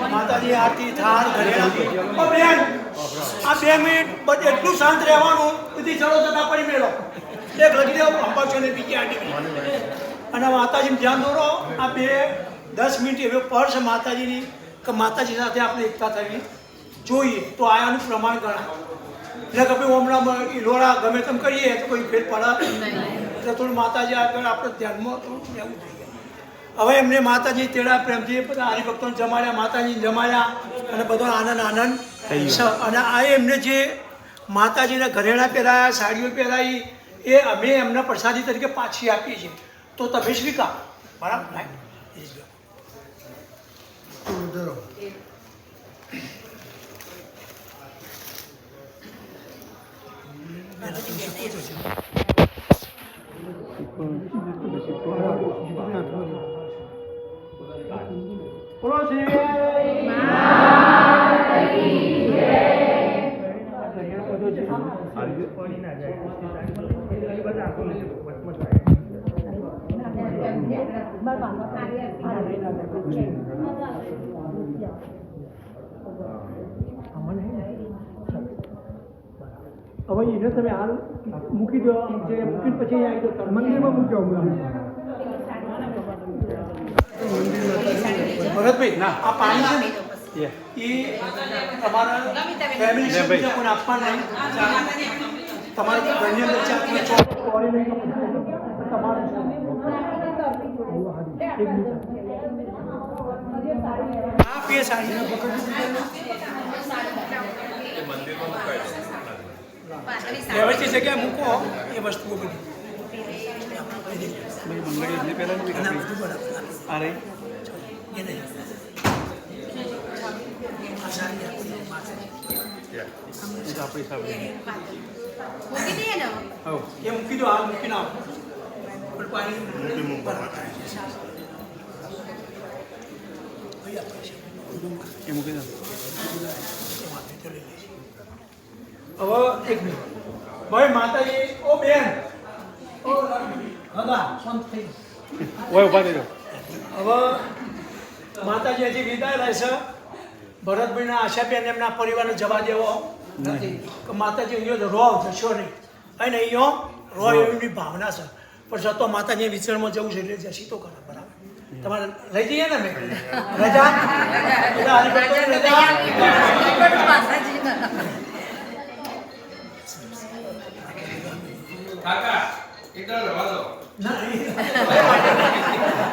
માતાજી આરતી થાળ ઘરેણા બેન આ 2 મિનિટ બસ એટલું શાંત રહેવાનું બધી ચડો જતા પડી મેળો એક લગી દેવો અંબાક્ષો ને બીજી આંટી અને માતાજીને ધ્યાન દોરો આ 10 મિનિટ એવો પડશે માતાજીની કે માતાજી સાથે આપણે એકતા થવી જોઈએ તો આયાનું પ્રમાણ ગણાય એટલે કે ભાઈ હમણાં ઇલોરા ગમે તેમ કરીએ તો કોઈ ફેર પડે એટલે થોડું માતાજી આગળ આપણે ધ્યાનમાં થોડું રહેવું જોઈએ હવે એમને માતાજી તેડા પ્રેમથી બધા હરિભક્તોને જમાડ્યા માતાજીને જમાડ્યા અને બધો આનંદ અને આ એમને જે માતાજીના ઘરેણા પહેરાયા સાડીઓ પહેરાવી એ અમે એમના પ્રસાદી તરીકે પાછી આપીએ છીએ તો તમે સ્વીકાર બરાબર હવે એને તમે હાલ મૂકી દો જે મૂકીને પછી આવી દો મંદિરમાં મૂક્યો ભરતભાઈ આ પાણી છે એ તમારા ફેમિલી સભ્ય કોઈને આપવા નહીં તમારે ઘરની અંદર ચા તમે ચોરી નહીં તમારે આ પીએ સાડી વ્યવસ્થિત જગ્યાએ મૂકો એ વસ્તુઓ બધી મંગળી પહેલા આ રહી એ નહીં એ મૂકી દો આ મૂકીને આવો એ મૂકી દો હવે એક મિનિટ ભાઈ માતાજી ઓ બેન ઓ હગા શાંત થઈ ઓય ઉભા થઈ હવે માતાજી હજી વિદાય રહેશે ભરતભાઈના આશાબેન એમના પરિવારને જવા દેવો નથી કે માતાજી અહીંયા રો જશો નહીં અને અહીંયા રો એવી ભાવના છે પણ જતો માતાજી વિચરણમાં જવું છે એટલે જશી તો કરે બરાબર તમારે લઈ જઈએ ને મેં રજા કાકા એક રવા દો ના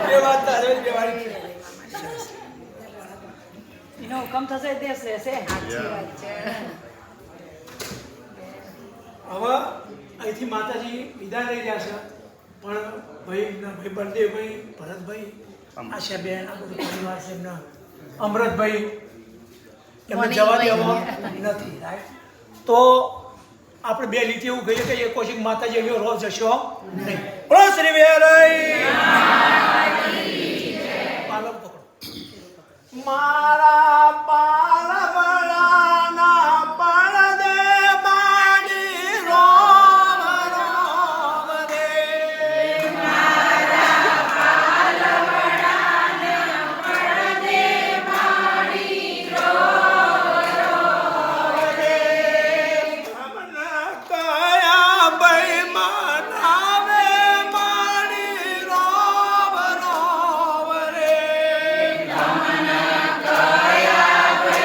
એ વાત તારે જ બેવાડી છે એનો હુકમ થશે દેશ રહેશે હવે અહીંથી માતાજી વિદાય લઈ રહ્યા છે પણ ભાઈ બળદેવભાઈ ભરતભાઈ આશાબેન આ બધું પરિવાર છે એમના અમૃતભાઈ એમને જવા દેવો નથી રાઈટ તો આપણે બે લીટી એવું કહીએ કે એ કૌશિક માતાજી અહીંયા રોજ જશો નહીં બોલો શ્રી પાલવ પકડો મારા પાલવડાના પડદે બાડી રોમ રોમ રે મારા પાલવડાના પડદે બાડી રોમ રોમ રે કયા ભાઈ મનાવે માડી રોમ રોમ રે કયા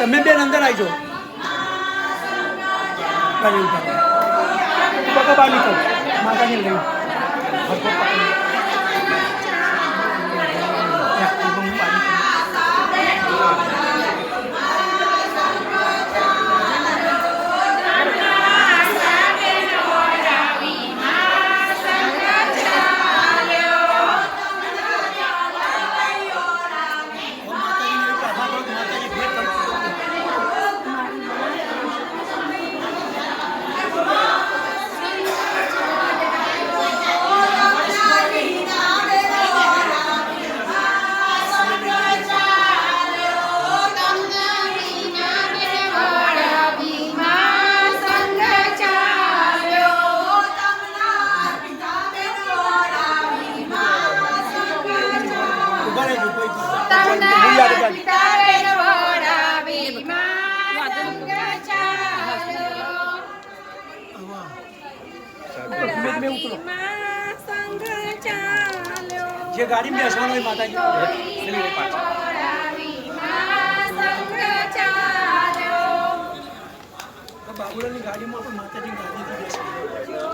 તમે બેન અંદર આવી જાઓ બકા બહાર નીકળ માતાજી લઈ જે ગાડી में બેસવાનું હોય માતાજી બાબુલાની ગાડીમાં પણ માતાજી ગાડી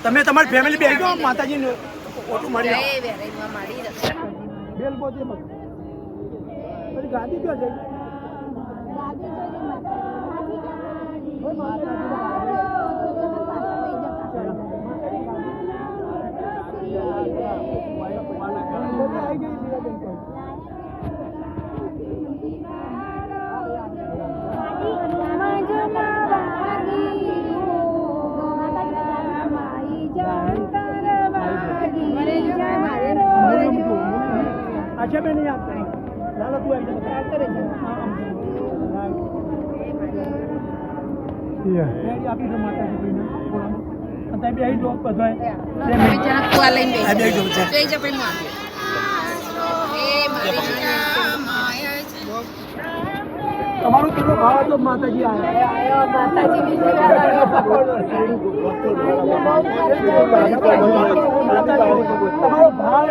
તમે તમારી ફેમિલી બેસી જાઓ માતાજીને ઓટો મારી બેલ પોતે પછી ગાડી ક્યાં જઈ अच्छा मैं नहीं आता लाला तू आई जा आपकी जो माता जी ने थोड़ा अंतर भी आई जो बधाई मैं जरा तो लઈને બે જો જઈ જ પેન માં એ માયા તમારો કેટલો ભાવ હતો માતાજી આયા માતાજી ની સેવા તમારો ભાવ